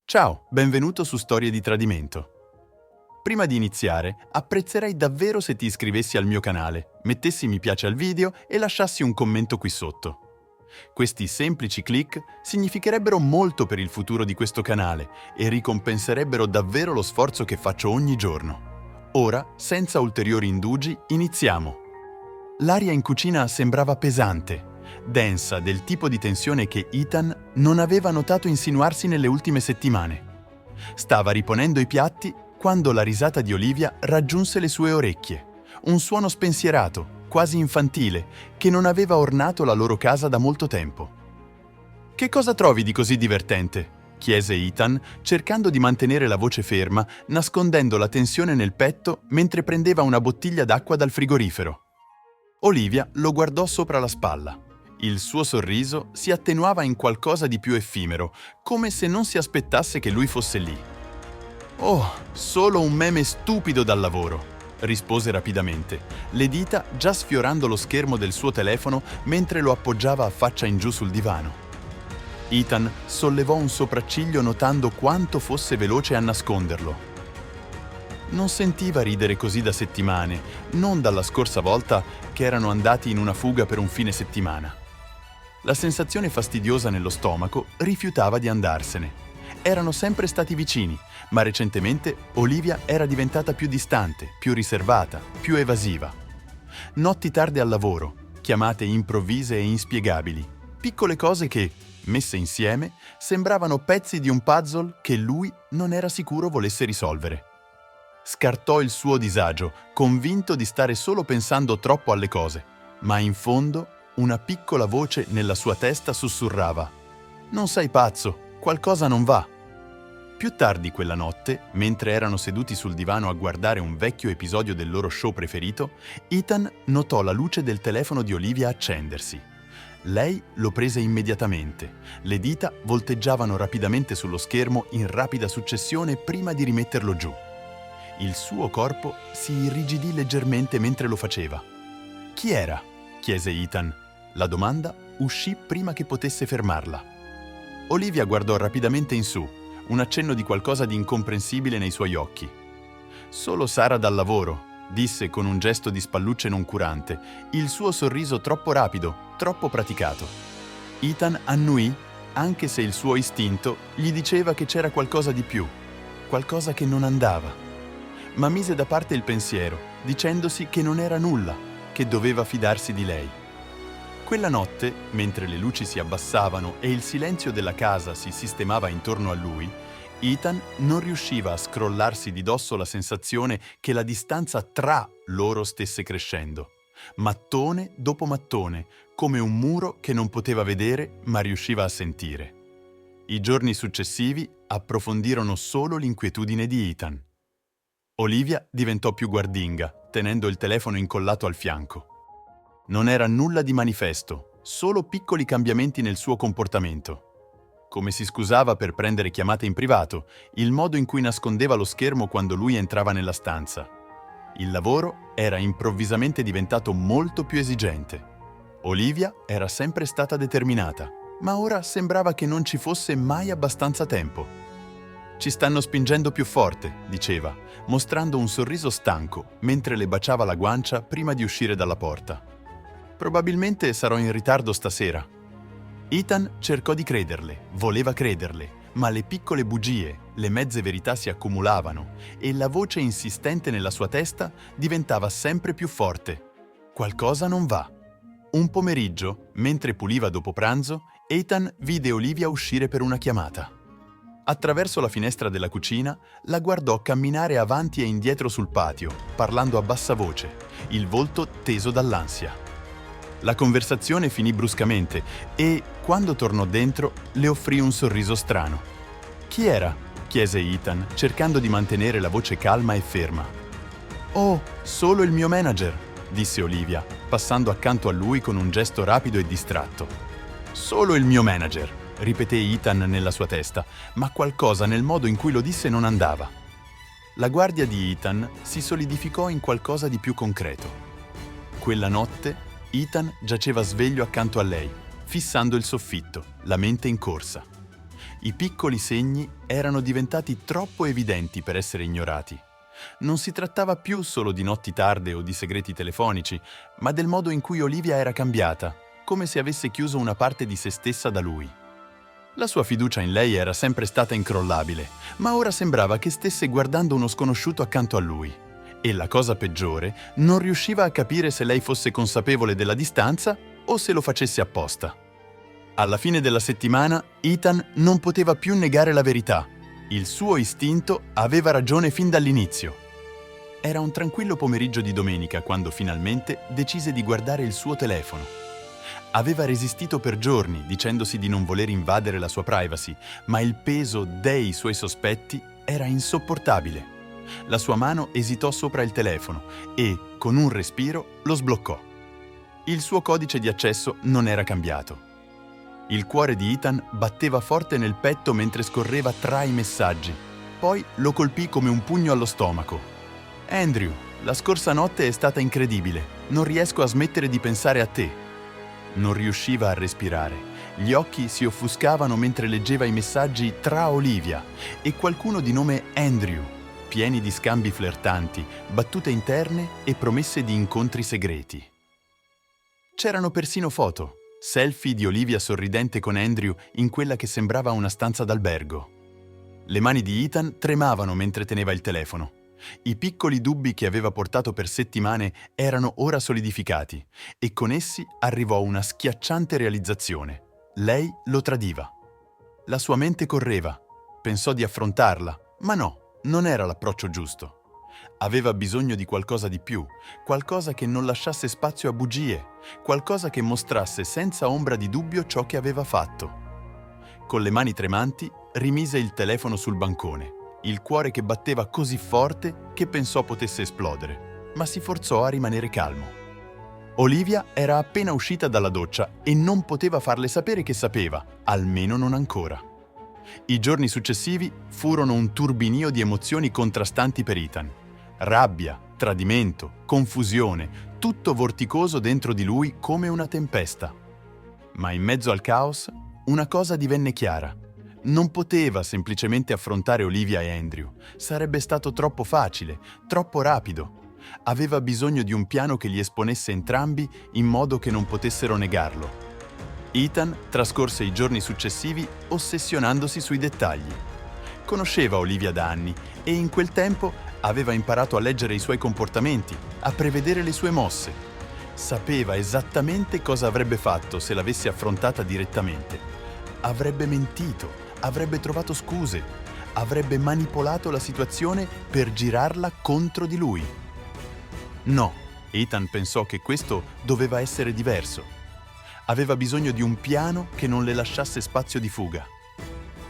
Ciao, benvenuto su Storie di Tradimento. Prima di iniziare, apprezzerei davvero se ti iscrivessi al mio canale, mettessi mi piace al video e lasciassi un commento qui sotto. Questi semplici click significherebbero molto per il futuro di questo canale e ricompenserebbero davvero lo sforzo che faccio ogni giorno. Ora, senza ulteriori indugi, iniziamo. L'aria in cucina sembrava pesante, densa, del tipo di tensione che Ethan non aveva notato insinuarsi nelle ultime settimane. Stava riponendo i piatti quando la risata di Olivia raggiunse le sue orecchie. Un suono spensierato, quasi infantile, che non aveva ornato la loro casa da molto tempo. «Che cosa trovi di così divertente?» chiese Ethan, cercando di mantenere la voce ferma, nascondendo la tensione nel petto mentre prendeva una bottiglia d'acqua dal frigorifero. Olivia lo guardò sopra la spalla. Il suo sorriso si attenuava in qualcosa di più effimero, come se non si aspettasse che lui fosse lì. «Oh, solo un meme stupido dal lavoro», rispose rapidamente, le dita già sfiorando lo schermo del suo telefono mentre lo appoggiava a faccia in giù sul divano. Ethan sollevò un sopracciglio notando quanto fosse veloce a nasconderlo. Non sentiva ridere così da settimane, non dalla scorsa volta che erano andati in una fuga per un fine settimana. La sensazione fastidiosa nello stomaco rifiutava di andarsene. Erano sempre stati vicini, ma recentemente Olivia era diventata più distante, più riservata, più evasiva. Notti tarde al lavoro, chiamate improvvise e inspiegabili, piccole cose che, messe insieme, sembravano pezzi di un puzzle che lui non era sicuro volesse risolvere. Scartò il suo disagio, convinto di stare solo pensando troppo alle cose, ma in fondo una piccola voce nella sua testa sussurrava: «Non sei pazzo, qualcosa non va». Più tardi quella notte, mentre erano seduti sul divano a guardare un vecchio episodio del loro show preferito, Ethan notò la luce del telefono di Olivia accendersi. Lei lo prese immediatamente. Le dita volteggiavano rapidamente sullo schermo in rapida successione prima di rimetterlo giù. Il suo corpo si irrigidì leggermente mentre lo faceva. «Chi era?» chiese Ethan. La domanda uscì prima che potesse fermarla. Olivia guardò rapidamente in su, un accenno di qualcosa di incomprensibile nei suoi occhi. «Solo Sara dal lavoro», disse con un gesto di spallucce noncurante, il suo sorriso troppo rapido, troppo praticato. Ethan annuì, anche se il suo istinto gli diceva che c'era qualcosa di più, qualcosa che non andava. Ma mise da parte il pensiero, dicendosi che non era nulla, che doveva fidarsi di lei. Quella notte, mentre le luci si abbassavano e il silenzio della casa si sistemava intorno a lui, Ethan non riusciva a scrollarsi di dosso la sensazione che la distanza tra loro stesse crescendo, mattone dopo mattone, come un muro che non poteva vedere ma riusciva a sentire. I giorni successivi approfondirono solo l'inquietudine di Ethan. Olivia diventò più guardinga, tenendo il telefono incollato al fianco. Non era nulla di manifesto, solo piccoli cambiamenti nel suo comportamento. Come si scusava per prendere chiamate in privato, il modo in cui nascondeva lo schermo quando lui entrava nella stanza. Il lavoro era improvvisamente diventato molto più esigente. Olivia era sempre stata determinata, ma ora sembrava che non ci fosse mai abbastanza tempo. «Ci stanno spingendo più forte», diceva, mostrando un sorriso stanco mentre le baciava la guancia prima di uscire dalla porta. «Probabilmente sarò in ritardo stasera». Ethan cercò di crederle, voleva crederle, ma le piccole bugie, le mezze verità si accumulavano e la voce insistente nella sua testa diventava sempre più forte. Qualcosa non va. Un pomeriggio, mentre puliva dopo pranzo, Ethan vide Olivia uscire per una chiamata. Attraverso la finestra della cucina, la guardò camminare avanti e indietro sul patio, parlando a bassa voce, il volto teso dall'ansia. La conversazione finì bruscamente e, quando tornò dentro, le offrì un sorriso strano. «Chi era?» chiese Ethan, cercando di mantenere la voce calma e ferma. «Oh, solo il mio manager», disse Olivia, passando accanto a lui con un gesto rapido e distratto. «Solo il mio manager», ripeté Ethan nella sua testa, ma qualcosa nel modo in cui lo disse non andava. La guardia di Ethan si solidificò in qualcosa di più concreto. Quella notte Ethan giaceva sveglio accanto a lei, fissando il soffitto, la mente in corsa. I piccoli segni erano diventati troppo evidenti per essere ignorati. Non si trattava più solo di notti tarde o di segreti telefonici, ma del modo in cui Olivia era cambiata, come se avesse chiuso una parte di se stessa da lui. La sua fiducia in lei era sempre stata incrollabile, ma ora sembrava che stesse guardando uno sconosciuto accanto a lui. E la cosa peggiore, non riusciva a capire se lei fosse consapevole della distanza o se lo facesse apposta. Alla fine della settimana, Ethan non poteva più negare la verità. Il suo istinto aveva ragione fin dall'inizio. Era un tranquillo pomeriggio di domenica quando finalmente decise di guardare il suo telefono. Aveva resistito per giorni dicendosi di non voler invadere la sua privacy, ma il peso dei suoi sospetti era insopportabile. La sua mano esitò sopra il telefono e, con un respiro, lo sbloccò. Il suo codice di accesso non era cambiato. Il cuore di Ethan batteva forte nel petto mentre scorreva tra i messaggi. Poi lo colpì come un pugno allo stomaco. «Andrew, la scorsa notte è stata incredibile. Non riesco a smettere di pensare a te». Non riusciva a respirare. Gli occhi si offuscavano mentre leggeva i messaggi tra Olivia e qualcuno di nome Andrew, pieni di scambi flirtanti, battute interne e promesse di incontri segreti. C'erano persino foto, selfie di Olivia sorridente con Andrew in quella che sembrava una stanza d'albergo. Le mani di Ethan tremavano mentre teneva il telefono. I piccoli dubbi che aveva portato per settimane erano ora solidificati e con essi arrivò una schiacciante realizzazione. Lei lo tradiva. La sua mente correva. Pensò di affrontarla, ma no, non era l'approccio giusto. Aveva bisogno di qualcosa di più, qualcosa che non lasciasse spazio a bugie, qualcosa che mostrasse senza ombra di dubbio ciò che aveva fatto. Con le mani tremanti, rimise il telefono sul bancone. Il cuore che batteva così forte che pensò potesse esplodere, ma si forzò a rimanere calmo. Olivia era appena uscita dalla doccia e non poteva farle sapere che sapeva, almeno non ancora. I giorni successivi furono un turbinio di emozioni contrastanti per Ethan. Rabbia, tradimento, confusione, tutto vorticoso dentro di lui come una tempesta. Ma in mezzo al caos, una cosa divenne chiara. Non poteva semplicemente affrontare Olivia e Andrew. Sarebbe stato troppo facile, troppo rapido. Aveva bisogno di un piano che li esponesse entrambi in modo che non potessero negarlo. Ethan trascorse i giorni successivi ossessionandosi sui dettagli. Conosceva Olivia da anni e in quel tempo aveva imparato a leggere i suoi comportamenti, a prevedere le sue mosse. Sapeva esattamente cosa avrebbe fatto se l'avesse affrontata direttamente. Avrebbe mentito. Avrebbe trovato scuse, avrebbe manipolato la situazione per girarla contro di lui. No, Ethan pensò che questo doveva essere diverso. Aveva bisogno di un piano che non le lasciasse spazio di fuga.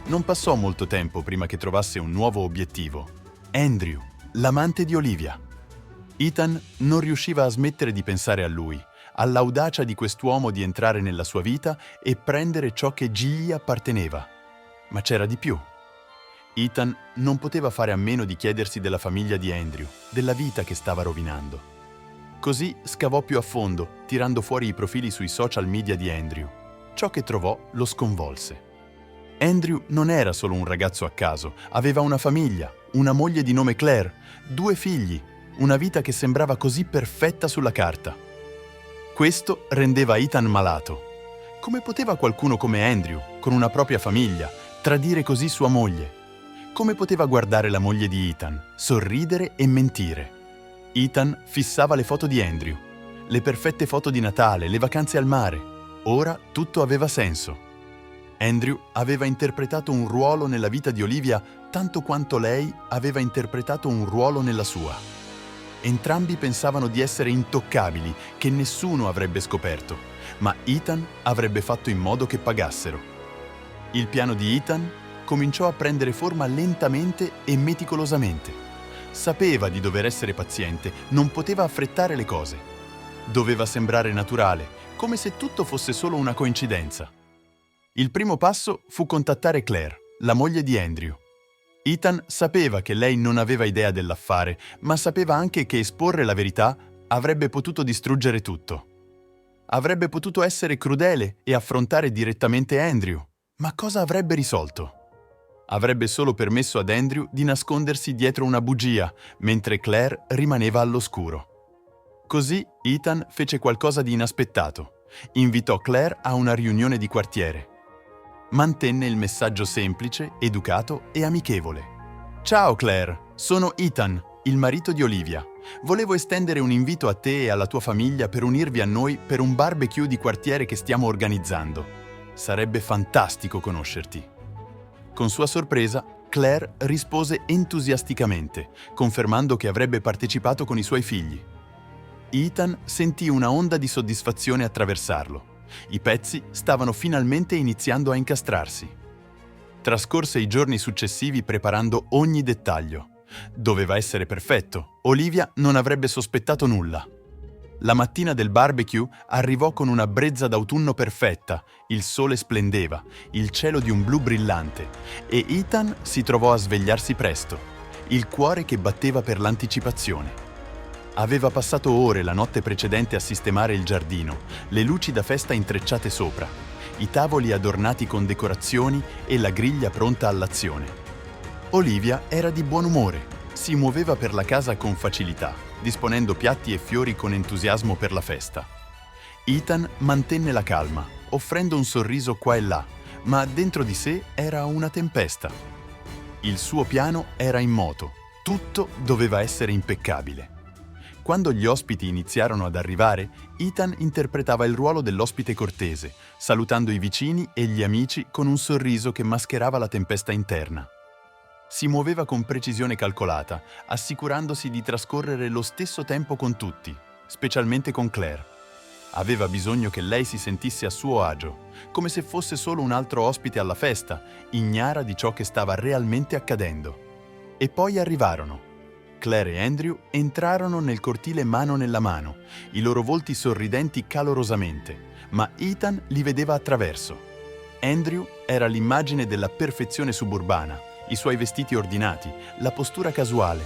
Non passò molto tempo prima che trovasse un nuovo obiettivo. Andrew, l'amante di Olivia. Ethan non riusciva a smettere di pensare a lui, all'audacia di quest'uomo di entrare nella sua vita e prendere ciò che gli apparteneva. Ma c'era di più. Ethan non poteva fare a meno di chiedersi della famiglia di Andrew, della vita che stava rovinando. Così scavò più a fondo, tirando fuori i profili sui social media di Andrew. Ciò che trovò lo sconvolse. Andrew non era solo un ragazzo a caso, aveva una famiglia, una moglie di nome Claire, 2 figli, una vita che sembrava così perfetta sulla carta. Questo rendeva Ethan malato. Come poteva qualcuno come Andrew, con una propria famiglia, tradire così sua moglie? Come poteva guardare la moglie di Ethan, sorridere e mentire? Ethan fissava le foto di Andrew, le perfette foto di Natale, le vacanze al mare. Ora tutto aveva senso. Andrew aveva interpretato un ruolo nella vita di Olivia tanto quanto lei aveva interpretato un ruolo nella sua. Entrambi pensavano di essere intoccabili, che nessuno avrebbe scoperto, ma Ethan avrebbe fatto in modo che pagassero. Il piano di Ethan cominciò a prendere forma lentamente e meticolosamente. Sapeva di dover essere paziente, non poteva affrettare le cose. Doveva sembrare naturale, come se tutto fosse solo una coincidenza. Il primo passo fu contattare Claire, la moglie di Andrew. Ethan sapeva che lei non aveva idea dell'affare, ma sapeva anche che esporre la verità avrebbe potuto distruggere tutto. Avrebbe potuto essere crudele e affrontare direttamente Andrew. Ma cosa avrebbe risolto? Avrebbe solo permesso ad Andrew di nascondersi dietro una bugia, mentre Claire rimaneva all'oscuro. Così Ethan fece qualcosa di inaspettato. Invitò Claire a una riunione di quartiere. Mantenne il messaggio semplice, educato e amichevole. «Ciao Claire, sono Ethan, il marito di Olivia. Volevo estendere un invito a te e alla tua famiglia per unirvi a noi per un barbecue di quartiere che stiamo organizzando. Sarebbe fantastico conoscerti». Con sua sorpresa, Claire rispose entusiasticamente, confermando che avrebbe partecipato con i suoi figli. Ethan sentì una onda di soddisfazione attraversarlo. I pezzi stavano finalmente iniziando a incastrarsi. Trascorse i giorni successivi preparando ogni dettaglio. Doveva essere perfetto. Olivia non avrebbe sospettato nulla. La mattina del barbecue arrivò con una brezza d'autunno perfetta, il sole splendeva, il cielo di un blu brillante, e Ethan si trovò a svegliarsi presto, il cuore che batteva per l'anticipazione. Aveva passato ore la notte precedente a sistemare il giardino, le luci da festa intrecciate sopra, i tavoli adornati con decorazioni e la griglia pronta all'azione. Olivia era di buon umore, si muoveva per la casa con facilità, disponendo piatti e fiori con entusiasmo per la festa. Ethan mantenne la calma, offrendo un sorriso qua e là, ma dentro di sé era una tempesta. Il suo piano era in moto, tutto doveva essere impeccabile. Quando gli ospiti iniziarono ad arrivare, Ethan interpretava il ruolo dell'ospite cortese, salutando i vicini e gli amici con un sorriso che mascherava la tempesta interna. Si muoveva con precisione calcolata, assicurandosi di trascorrere lo stesso tempo con tutti, specialmente con Claire. Aveva bisogno che lei si sentisse a suo agio, come se fosse solo un altro ospite alla festa, ignara di ciò che stava realmente accadendo. E poi arrivarono. Claire e Andrew entrarono nel cortile mano nella mano, i loro volti sorridenti calorosamente, ma Ethan li vedeva attraverso. Andrew era l'immagine della perfezione suburbana, i suoi vestiti ordinati, la postura casuale,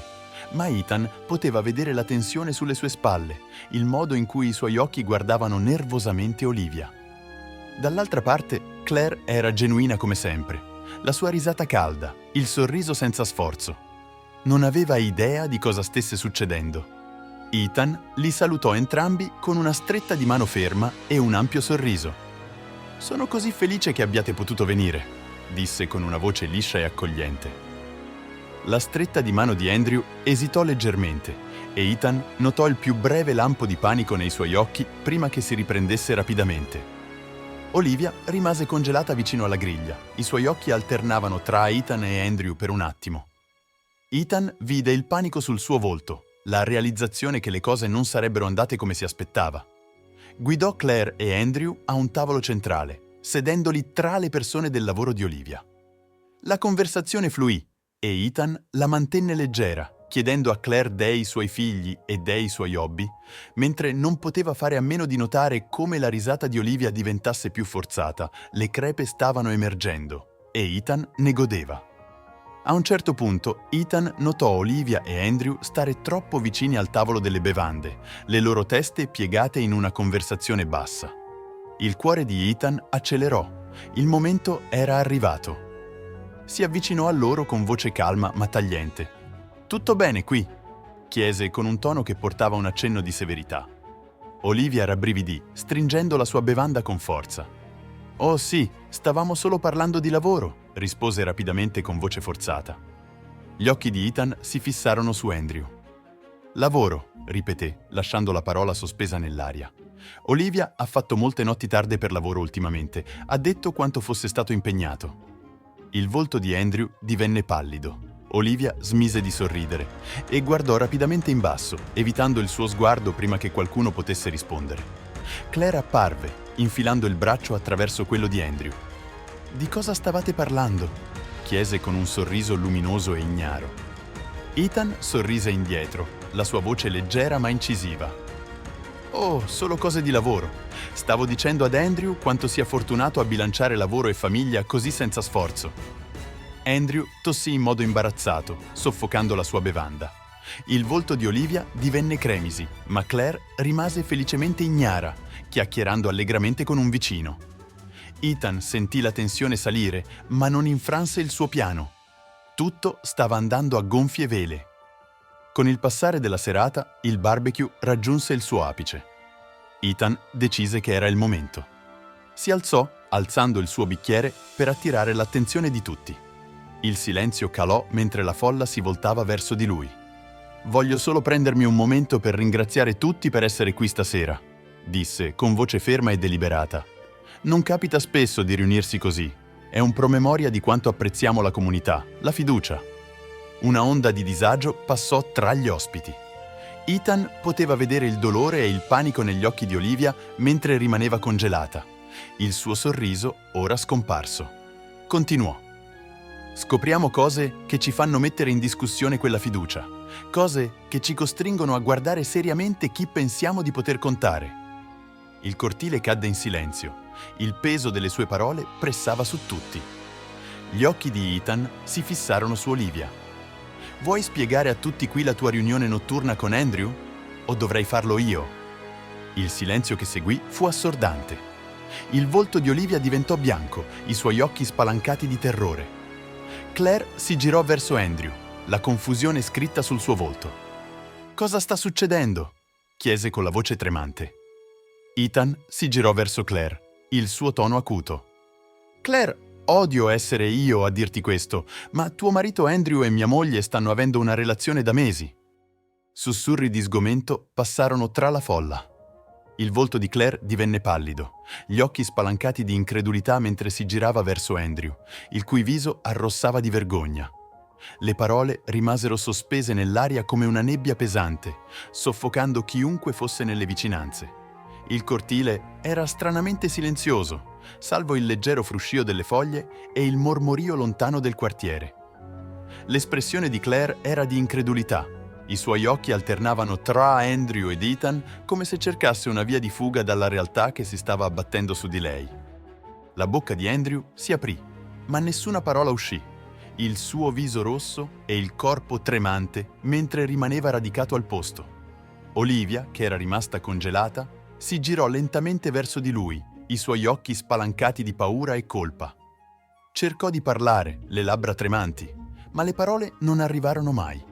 ma Ethan poteva vedere la tensione sulle sue spalle, il modo in cui i suoi occhi guardavano nervosamente Olivia. Dall'altra parte, Claire era genuina come sempre, la sua risata calda, il sorriso senza sforzo. Non aveva idea di cosa stesse succedendo. Ethan li salutò entrambi con una stretta di mano ferma e un ampio sorriso. «Sono così felice che abbiate potuto venire», disse con una voce liscia e accogliente. La stretta di mano di Andrew esitò leggermente e Ethan notò il più breve lampo di panico nei suoi occhi prima che si riprendesse rapidamente. Olivia rimase congelata vicino alla griglia. I suoi occhi alternavano tra Ethan e Andrew per un attimo. Ethan vide il panico sul suo volto, la realizzazione che le cose non sarebbero andate come si aspettava. Guidò Claire e Andrew a un tavolo centrale, sedendoli tra le persone del lavoro di Olivia. La conversazione fluì e Ethan la mantenne leggera, chiedendo a Claire dei suoi figli e dei suoi hobby, mentre non poteva fare a meno di notare come la risata di Olivia diventasse più forzata, le crepe stavano emergendo e Ethan ne godeva. A un certo punto, Ethan notò Olivia e Andrew stare troppo vicini al tavolo delle bevande, le loro teste piegate in una conversazione bassa. Il cuore di Ethan accelerò. Il momento era arrivato. Si avvicinò a loro con voce calma ma tagliente. «Tutto bene qui?» chiese con un tono che portava un accenno di severità. Olivia rabbrividì, stringendo la sua bevanda con forza. «Oh sì, stavamo solo parlando di lavoro», rispose rapidamente con voce forzata. Gli occhi di Ethan si fissarono su Andrew. «Lavoro», ripeté, lasciando la parola sospesa nell'aria. «Olivia ha fatto molte notti tarde per lavoro ultimamente. Ha detto quanto fosse stato impegnato». Il volto di Andrew divenne pallido. Olivia smise di sorridere e guardò rapidamente in basso, evitando il suo sguardo prima che qualcuno potesse rispondere. Claire apparve, infilando il braccio attraverso quello di Andrew. «Di cosa stavate parlando?» chiese con un sorriso luminoso e ignaro. Ethan sorrise indietro, la sua voce leggera ma incisiva. «Oh, solo cose di lavoro. Stavo dicendo ad Andrew quanto sia fortunato a bilanciare lavoro e famiglia così senza sforzo». Andrew tossì in modo imbarazzato, soffocando la sua bevanda. Il volto di Olivia divenne cremisi, ma Claire rimase felicemente ignara, chiacchierando allegramente con un vicino. Ethan sentì la tensione salire, ma non infranse il suo piano. Tutto stava andando a gonfie vele. Con il passare della serata, il barbecue raggiunse il suo apice. Ethan decise che era il momento. Si alzò, alzando il suo bicchiere per attirare l'attenzione di tutti. Il silenzio calò mentre la folla si voltava verso di lui. «Voglio solo prendermi un momento per ringraziare tutti per essere qui stasera», disse con voce ferma e deliberata. «Non capita spesso di riunirsi così. È un promemoria di quanto apprezziamo la comunità, la fiducia». Una onda di disagio passò tra gli ospiti. Ethan poteva vedere il dolore e il panico negli occhi di Olivia mentre rimaneva congelata. Il suo sorriso ora scomparso. Continuò. «Scopriamo cose che ci fanno mettere in discussione quella fiducia, cose che ci costringono a guardare seriamente chi pensiamo di poter contare». Il cortile cadde in silenzio. Il peso delle sue parole pressava su tutti. Gli occhi di Ethan si fissarono su Olivia. «Vuoi spiegare a tutti qui la tua riunione notturna con Andrew? O dovrei farlo io?» Il silenzio che seguì fu assordante. Il volto di Olivia diventò bianco, i suoi occhi spalancati di terrore. Claire si girò verso Andrew, la confusione scritta sul suo volto. «Cosa sta succedendo?» chiese con la voce tremante. Ethan si girò verso Claire, il suo tono acuto. «Claire, odio essere io a dirti questo, ma tuo marito Andrew e mia moglie stanno avendo una relazione da mesi». Sussurri di sgomento passarono tra la folla. Il volto di Claire divenne pallido, gli occhi spalancati di incredulità mentre si girava verso Andrew, il cui viso arrossava di vergogna. Le parole rimasero sospese nell'aria come una nebbia pesante, soffocando chiunque fosse nelle vicinanze. Il cortile era stranamente silenzioso, salvo il leggero fruscio delle foglie e il mormorio lontano del quartiere. L'espressione di Claire era di incredulità. I suoi occhi alternavano tra Andrew ed Ethan come se cercasse una via di fuga dalla realtà che si stava abbattendo su di lei. La bocca di Andrew si aprì, ma nessuna parola uscì. Il suo viso rosso e il corpo tremante mentre rimaneva radicato al posto. Olivia, che era rimasta congelata, si girò lentamente verso di lui, i suoi occhi spalancati di paura e colpa. Cercò di parlare, le labbra tremanti, ma le parole non arrivarono mai.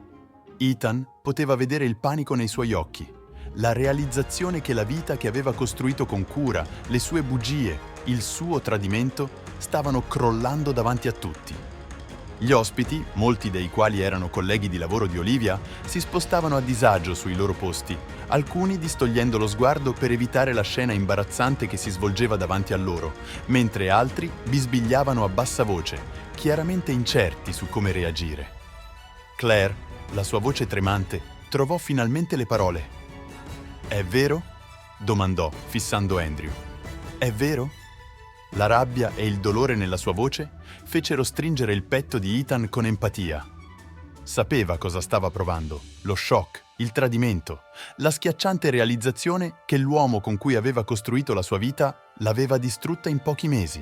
Ethan poteva vedere il panico nei suoi occhi, la realizzazione che la vita che aveva costruito con cura, le sue bugie, il suo tradimento, stavano crollando davanti a tutti. Gli ospiti, molti dei quali erano colleghi di lavoro di Olivia, si spostavano a disagio sui loro posti, alcuni distogliendo lo sguardo per evitare la scena imbarazzante che si svolgeva davanti a loro, mentre altri bisbigliavano a bassa voce, chiaramente incerti su come reagire. Claire, la sua voce tremante, trovò finalmente le parole. «È vero?» domandò, fissando Andrew. «È vero?» La rabbia e il dolore nella sua voce fecero stringere il petto di Ethan con empatia. Sapeva cosa stava provando, lo shock, il tradimento, la schiacciante realizzazione che l'uomo con cui aveva costruito la sua vita l'aveva distrutta in pochi mesi.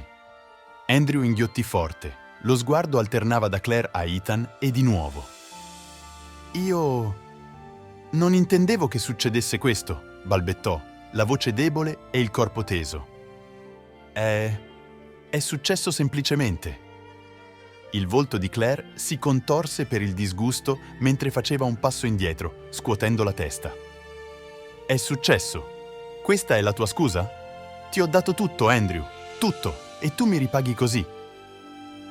Andrew inghiottì forte, lo sguardo alternava da Claire a Ethan e di nuovo. «Io non intendevo che succedesse questo», balbettò, la voce debole e il corpo teso. È successo semplicemente». Il volto di Claire si contorse per il disgusto mentre faceva un passo indietro, scuotendo la testa. «È successo? Questa è la tua scusa? Ti ho dato tutto, Andrew, tutto, e tu mi ripaghi così».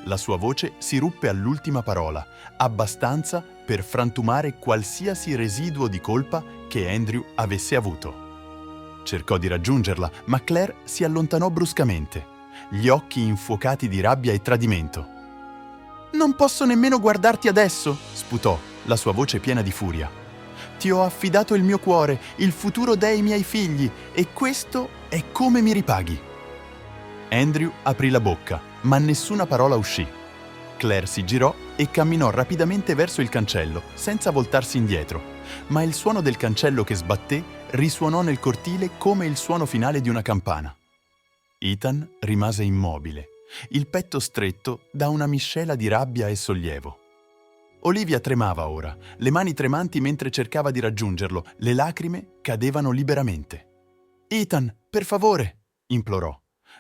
La sua voce si ruppe all'ultima parola, abbastanza per frantumare qualsiasi residuo di colpa che Andrew avesse avuto. Cercò di raggiungerla, ma Claire si allontanò bruscamente, gli occhi infuocati di rabbia e tradimento. «Non posso nemmeno guardarti adesso», sputò, la sua voce piena di furia. «Ti ho affidato il mio cuore, il futuro dei miei figli, e questo è come mi ripaghi». Andrew aprì la bocca, ma nessuna parola uscì. Claire si girò e camminò rapidamente verso il cancello, senza voltarsi indietro, ma il suono del cancello che sbatté risuonò nel cortile come il suono finale di una campana. Ethan rimase immobile, il petto stretto da una miscela di rabbia e sollievo. Olivia tremava ora, le mani tremanti mentre cercava di raggiungerlo, le lacrime cadevano liberamente. «Ethan, per favore!» implorò.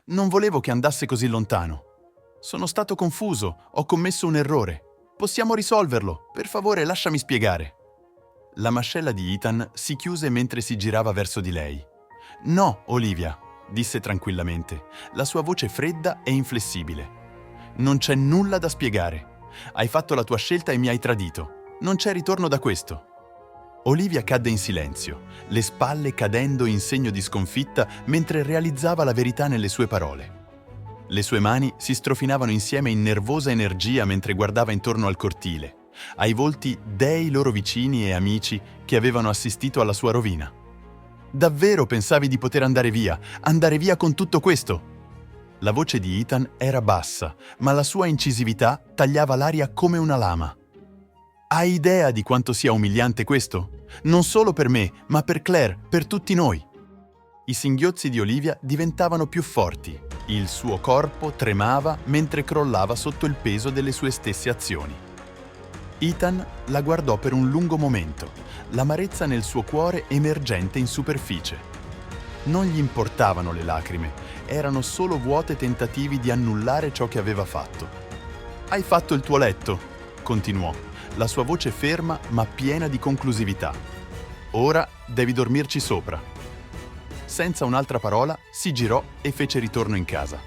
Non volevo che andasse così lontano. Sono stato confuso, ho commesso un errore. Possiamo risolverlo, per favore lasciami spiegare. La mascella di Ethan si chiuse mentre si girava verso di lei. No, Olivia, disse tranquillamente, la sua voce fredda e inflessibile. Non c'è nulla da spiegare. Hai fatto la tua scelta e mi hai tradito. Non c'è ritorno da questo. Olivia cadde in silenzio, le spalle cadendo in segno di sconfitta mentre realizzava la verità nelle sue parole. Le sue mani si strofinavano insieme in nervosa energia mentre guardava intorno al cortile, ai volti dei loro vicini e amici che avevano assistito alla sua rovina. Davvero pensavi di poter andare via con tutto questo? La voce di Ethan era bassa, ma la sua incisività tagliava l'aria come una lama. Hai idea di quanto sia umiliante questo? Non solo per me, ma per Claire, per tutti noi. I singhiozzi di Olivia diventavano più forti. Il suo corpo tremava mentre crollava sotto il peso delle sue stesse azioni. Ethan la guardò per un lungo momento, l'amarezza nel suo cuore emergente in superficie. Non gli importavano le lacrime, erano solo vuoti tentativi di annullare ciò che aveva fatto. Hai fatto il tuo letto, continuò, la sua voce ferma ma piena di conclusività. Ora devi dormirci sopra. Senza un'altra parola si girò e fece ritorno in casa.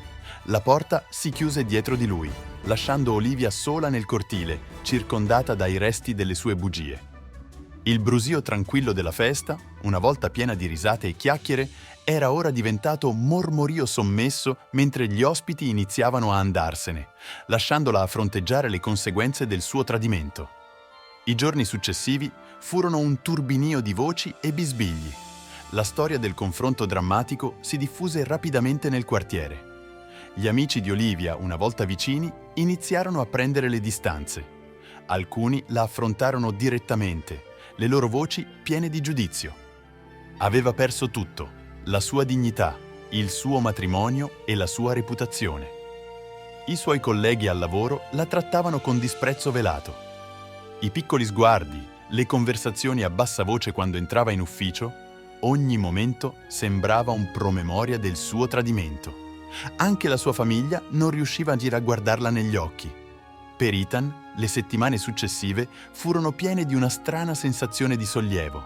La porta si chiuse dietro di lui, lasciando Olivia sola nel cortile, circondata dai resti delle sue bugie. Il brusio tranquillo della festa, una volta piena di risate e chiacchiere, era ora diventato mormorio sommesso mentre gli ospiti iniziavano a andarsene, lasciandola a fronteggiare le conseguenze del suo tradimento. I giorni successivi furono un turbinio di voci e bisbigli. La storia del confronto drammatico si diffuse rapidamente nel quartiere. Gli amici di Olivia, una volta vicini, iniziarono a prendere le distanze. Alcuni la affrontarono direttamente, le loro voci piene di giudizio. Aveva perso tutto, la sua dignità, il suo matrimonio e la sua reputazione. I suoi colleghi al lavoro la trattavano con disprezzo velato. I piccoli sguardi, le conversazioni a bassa voce quando entrava in ufficio, ogni momento sembrava un promemoria del suo tradimento. Anche la sua famiglia non riusciva a guardarla negli occhi. Per Ethan, le settimane successive furono piene di una strana sensazione di sollievo.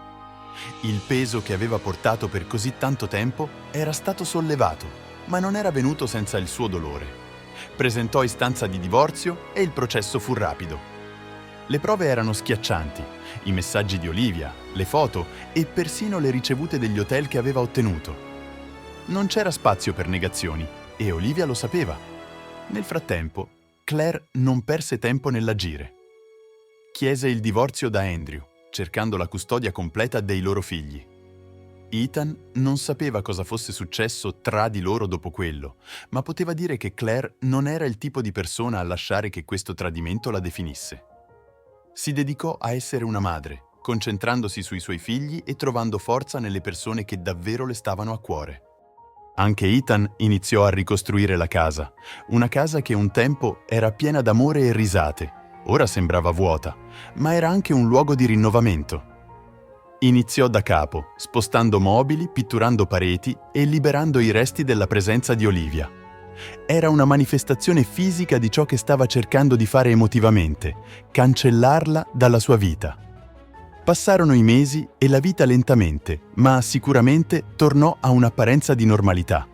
Il peso che aveva portato per così tanto tempo era stato sollevato, ma non era venuto senza il suo dolore. Presentò istanza di divorzio e il processo fu rapido. Le prove erano schiaccianti, i messaggi di Olivia, le foto e persino le ricevute degli hotel che aveva ottenuto. Non c'era spazio per negazioni e Olivia lo sapeva. Nel frattempo, Claire non perse tempo nell'agire. Chiese il divorzio da Andrew, cercando la custodia completa dei loro figli. Ethan non sapeva cosa fosse successo tra di loro dopo quello, ma poteva dire che Claire non era il tipo di persona a lasciare che questo tradimento la definisse. Si dedicò a essere una madre, concentrandosi sui suoi figli e trovando forza nelle persone che davvero le stavano a cuore. Anche Ethan iniziò a ricostruire la casa, una casa che un tempo era piena d'amore e risate, ora sembrava vuota, ma era anche un luogo di rinnovamento. Iniziò da capo, spostando mobili, pitturando pareti e liberando i resti della presenza di Olivia. Era una manifestazione fisica di ciò che stava cercando di fare emotivamente, cancellarla dalla sua vita. Passarono i mesi e la vita lentamente, ma sicuramente tornò a un'apparenza di normalità.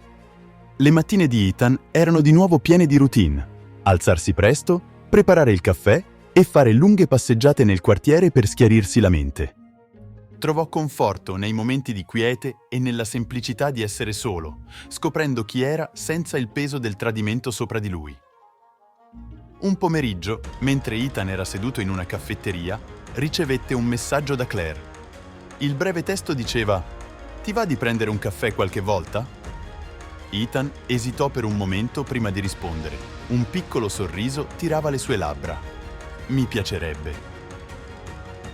Le mattine di Ethan erano di nuovo piene di routine. Alzarsi presto, preparare il caffè e fare lunghe passeggiate nel quartiere per schiarirsi la mente. Trovò conforto nei momenti di quiete e nella semplicità di essere solo, scoprendo chi era senza il peso del tradimento sopra di lui. Un pomeriggio, mentre Ethan era seduto in una caffetteria, ricevette un messaggio da Claire. Il breve testo diceva: «Ti va di prendere un caffè qualche volta?» Ethan esitò per un momento prima di rispondere. Un piccolo sorriso tirava le sue labbra. «Mi piacerebbe».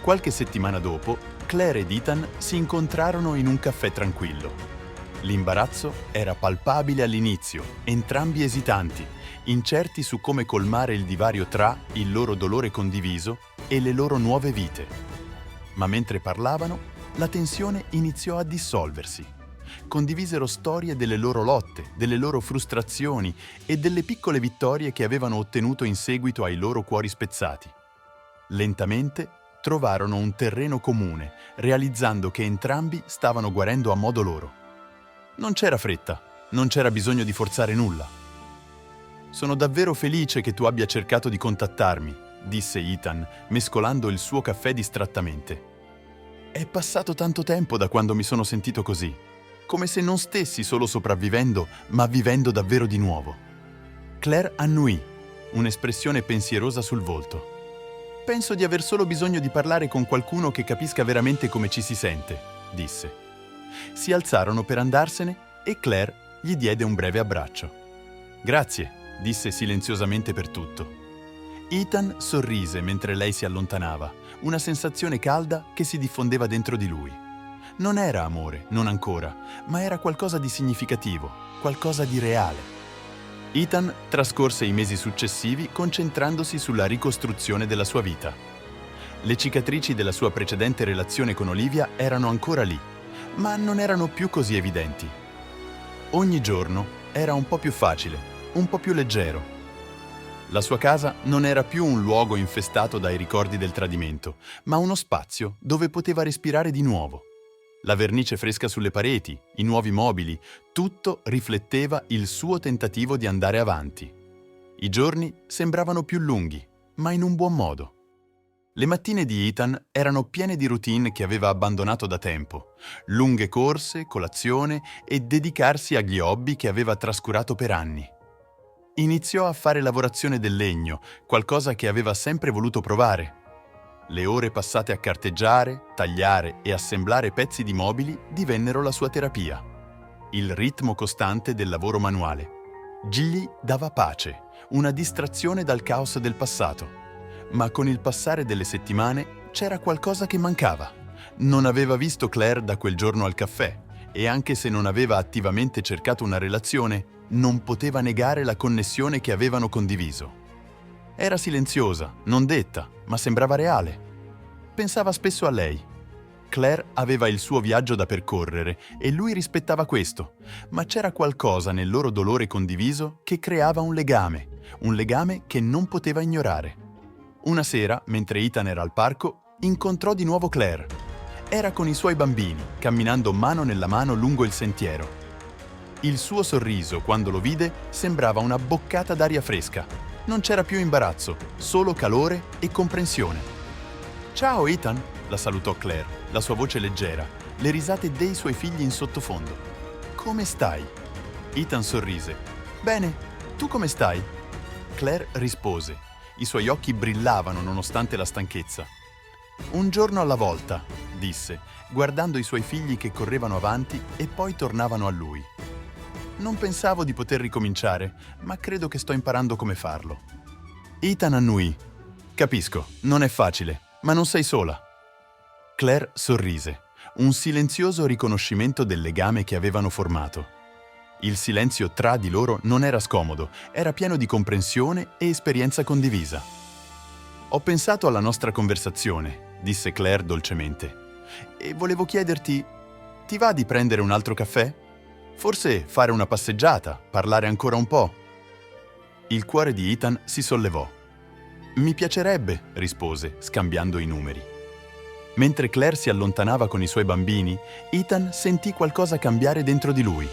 Qualche settimana dopo, Claire ed Ethan si incontrarono in un caffè tranquillo. L'imbarazzo era palpabile all'inizio, entrambi esitanti, incerti su come colmare il divario tra il loro dolore condiviso e le loro nuove vite. Ma mentre parlavano, la tensione iniziò a dissolversi. Condivisero storie delle loro lotte, delle loro frustrazioni e delle piccole vittorie che avevano ottenuto in seguito ai loro cuori spezzati. Lentamente trovarono un terreno comune, realizzando che entrambi stavano guarendo a modo loro. Non c'era fretta, non c'era bisogno di forzare nulla. «Sono davvero felice che tu abbia cercato di contattarmi», disse Ethan, mescolando il suo caffè distrattamente. «È passato tanto tempo da quando mi sono sentito così, come se non stessi solo sopravvivendo, ma vivendo davvero di nuovo». Claire annuì, un'espressione pensierosa sul volto. «Penso di aver solo bisogno di parlare con qualcuno che capisca veramente come ci si sente», disse. Si alzarono per andarsene e Claire gli diede un breve abbraccio. «Grazie», disse silenziosamente per tutto. Ethan sorrise mentre lei si allontanava, una sensazione calda che si diffondeva dentro di lui. Non era amore, non ancora, ma era qualcosa di significativo, qualcosa di reale. Ethan trascorse i mesi successivi concentrandosi sulla ricostruzione della sua vita. Le cicatrici della sua precedente relazione con Olivia erano ancora lì, ma non erano più così evidenti. Ogni giorno era un po' più facile, un po' più leggero. La sua casa non era più un luogo infestato dai ricordi del tradimento, ma uno spazio dove poteva respirare di nuovo. La vernice fresca sulle pareti, i nuovi mobili, tutto rifletteva il suo tentativo di andare avanti. I giorni sembravano più lunghi, ma in un buon modo. Le mattine di Ethan erano piene di routine che aveva abbandonato da tempo, lunghe corse, colazione e dedicarsi agli hobby che aveva trascurato per anni. Iniziò a fare lavorazione del legno, qualcosa che aveva sempre voluto provare. Le ore passate a carteggiare, tagliare e assemblare pezzi di mobili divennero la sua terapia. Il ritmo costante del lavoro manuale gli dava pace, una distrazione dal caos del passato. Ma con il passare delle settimane c'era qualcosa che mancava. Non aveva visto Claire da quel giorno al caffè e anche se non aveva attivamente cercato una relazione, non poteva negare la connessione che avevano condiviso. Era silenziosa, non detta, ma sembrava reale. Pensava spesso a lei. Claire aveva il suo viaggio da percorrere e lui rispettava questo, ma c'era qualcosa nel loro dolore condiviso che creava un legame che non poteva ignorare. Una sera, mentre Ethan era al parco, incontrò di nuovo Claire. Era con i suoi bambini, camminando mano nella mano lungo il sentiero. Il suo sorriso, quando lo vide, sembrava una boccata d'aria fresca. Non c'era più imbarazzo, solo calore e comprensione. «Ciao Ethan», la salutò Claire, la sua voce leggera, le risate dei suoi figli in sottofondo. «Come stai?» Ethan sorrise. «Bene, tu come stai?» Claire rispose. I suoi occhi brillavano nonostante la stanchezza. «Un giorno alla volta», disse, guardando i suoi figli che correvano avanti e poi tornavano a lui. «Non pensavo di poter ricominciare, ma credo che sto imparando come farlo». Ethan annuì. «Capisco, non è facile, ma non sei sola». Claire sorrise, un silenzioso riconoscimento del legame che avevano formato. Il silenzio tra di loro non era scomodo, era pieno di comprensione e esperienza condivisa. «Ho pensato alla nostra conversazione», disse Claire dolcemente, «e volevo chiederti, ti va di prendere un altro caffè? Forse fare una passeggiata, parlare ancora un po'?» Il cuore di Ethan si sollevò. «Mi piacerebbe», rispose, scambiando i numeri. Mentre Claire si allontanava con i suoi bambini, Ethan sentì qualcosa cambiare dentro di lui.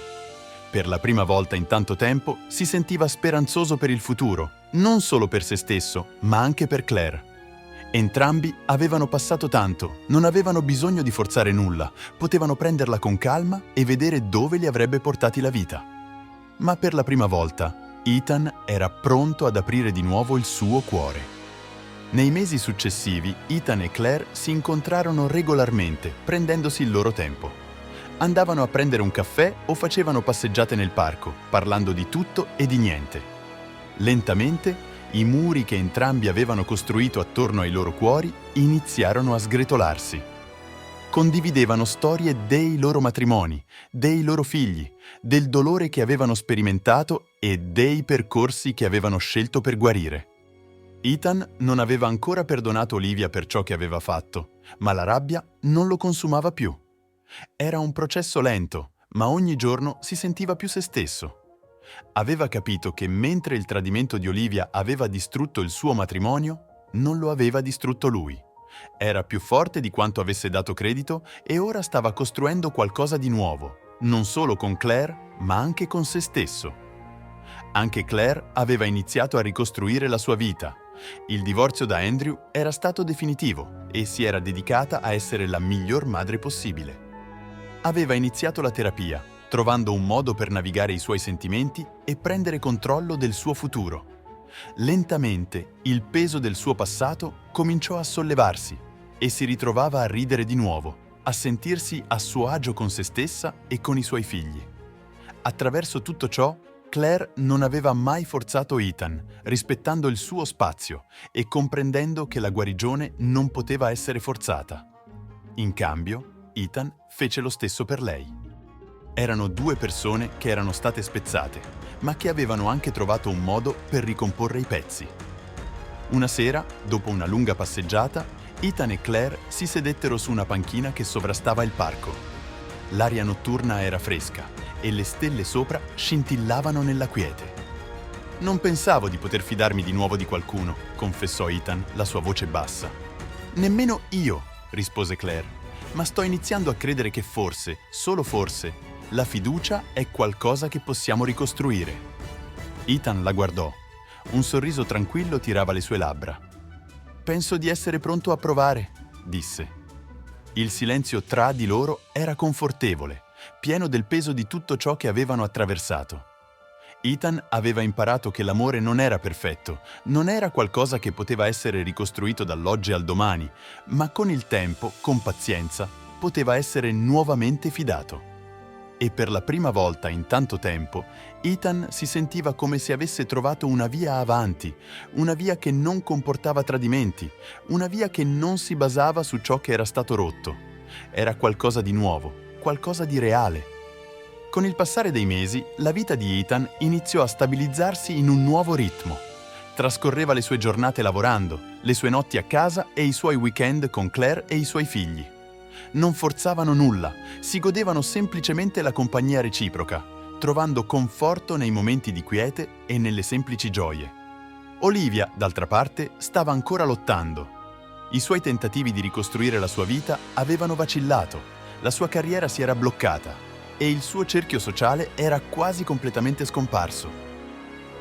Per la prima volta in tanto tempo si sentiva speranzoso per il futuro, non solo per se stesso, ma anche per Claire. Entrambi avevano passato tanto, non avevano bisogno di forzare nulla, potevano prenderla con calma e vedere dove li avrebbe portati la vita. Ma per la prima volta, Ethan era pronto ad aprire di nuovo il suo cuore. Nei mesi successivi, Ethan e Claire si incontrarono regolarmente, prendendosi il loro tempo. Andavano a prendere un caffè o facevano passeggiate nel parco, parlando di tutto e di niente. Lentamente, i muri che entrambi avevano costruito attorno ai loro cuori iniziarono a sgretolarsi. Condividevano storie dei loro matrimoni, dei loro figli, del dolore che avevano sperimentato e dei percorsi che avevano scelto per guarire. Ethan non aveva ancora perdonato Olivia per ciò che aveva fatto, ma la rabbia non lo consumava più. Era un processo lento, ma ogni giorno si sentiva più se stesso. Aveva capito che mentre il tradimento di Olivia aveva distrutto il suo matrimonio, non lo aveva distrutto lui. Era più forte di quanto avesse dato credito e ora stava costruendo qualcosa di nuovo, non solo con Claire, ma anche con se stesso. Anche Claire aveva iniziato a ricostruire la sua vita. Il divorzio da Andrew era stato definitivo e si era dedicata a essere la miglior madre possibile. Aveva iniziato la terapia, trovando un modo per navigare i suoi sentimenti e prendere controllo del suo futuro. Lentamente, il peso del suo passato cominciò a sollevarsi e si ritrovava a ridere di nuovo, a sentirsi a suo agio con se stessa e con i suoi figli. Attraverso tutto ciò, Claire non aveva mai forzato Ethan, rispettando il suo spazio e comprendendo che la guarigione non poteva essere forzata. In cambio, Ethan fece lo stesso per lei. Erano due persone che erano state spezzate, ma che avevano anche trovato un modo per ricomporre i pezzi. Una sera, dopo una lunga passeggiata, Ethan e Claire si sedettero su una panchina che sovrastava il parco. L'aria notturna era fresca e le stelle sopra scintillavano nella quiete. «Non pensavo di poter fidarmi di nuovo di qualcuno», confessò Ethan, la sua voce bassa. «Nemmeno io», rispose Claire, «ma sto iniziando a credere che forse, solo forse, la fiducia è qualcosa che possiamo ricostruire». Ethan la guardò. Un sorriso tranquillo tirava le sue labbra. «Penso di essere pronto a provare», disse. Il silenzio tra di loro era confortevole, pieno del peso di tutto ciò che avevano attraversato. Ethan aveva imparato che l'amore non era perfetto, non era qualcosa che poteva essere ricostruito dall'oggi al domani, ma con il tempo, con pazienza, poteva essere nuovamente fidato. E per la prima volta in tanto tempo, Ethan si sentiva come se avesse trovato una via avanti, una via che non comportava tradimenti, una via che non si basava su ciò che era stato rotto. Era qualcosa di nuovo, qualcosa di reale. Con il passare dei mesi, la vita di Ethan iniziò a stabilizzarsi in un nuovo ritmo. Trascorreva le sue giornate lavorando, le sue notti a casa e i suoi weekend con Claire e i suoi figli. Non forzavano nulla, si godevano semplicemente la compagnia reciproca, trovando conforto nei momenti di quiete e nelle semplici gioie. Olivia, d'altra parte, stava ancora lottando. I suoi tentativi di ricostruire la sua vita avevano vacillato, la sua carriera si era bloccata e il suo cerchio sociale era quasi completamente scomparso.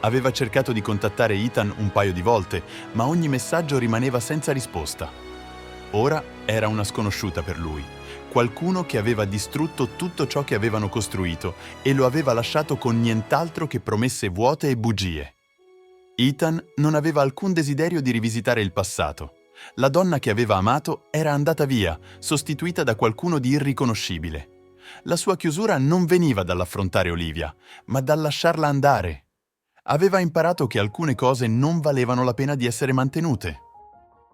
Aveva cercato di contattare Ethan un paio di volte, ma ogni messaggio rimaneva senza risposta. Ora era una sconosciuta per lui, qualcuno che aveva distrutto tutto ciò che avevano costruito e lo aveva lasciato con nient'altro che promesse vuote e bugie. Ethan non aveva alcun desiderio di rivisitare il passato. La donna che aveva amato era andata via, sostituita da qualcuno di irriconoscibile. La sua chiusura non veniva dall'affrontare Olivia, ma dal lasciarla andare. Aveva imparato che alcune cose non valevano la pena di essere mantenute.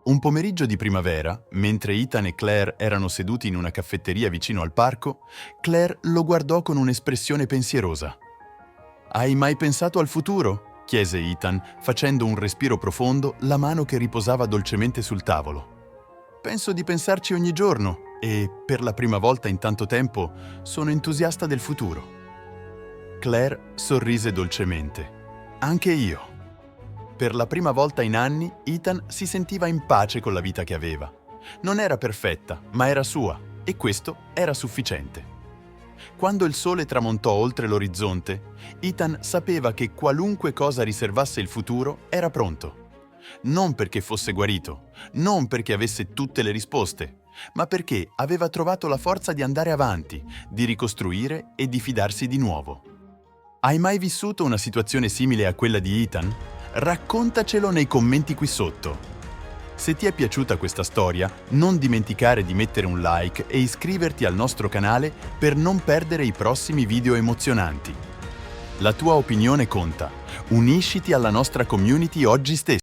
Un pomeriggio di primavera, mentre Ethan e Claire erano seduti in una caffetteria vicino al parco, Claire lo guardò con un'espressione pensierosa. «Hai mai pensato al futuro?» chiese Ethan, facendo un respiro profondo, la mano che riposava dolcemente sul tavolo. «Penso di pensarci ogni giorno e, per la prima volta in tanto tempo, sono entusiasta del futuro». Claire sorrise dolcemente. «Anche io». Per la prima volta in anni, Ethan si sentiva in pace con la vita che aveva. Non era perfetta, ma era sua, e questo era sufficiente. Quando il sole tramontò oltre l'orizzonte, Ethan sapeva che qualunque cosa riservasse il futuro era pronto. Non perché fosse guarito, non perché avesse tutte le risposte, ma perché aveva trovato la forza di andare avanti, di ricostruire e di fidarsi di nuovo. Hai mai vissuto una situazione simile a quella di Ethan? Raccontacelo nei commenti qui sotto. Se ti è piaciuta questa storia, non dimenticare di mettere un like e iscriverti al nostro canale per non perdere i prossimi video emozionanti. La tua opinione conta. Unisciti alla nostra community oggi stesso.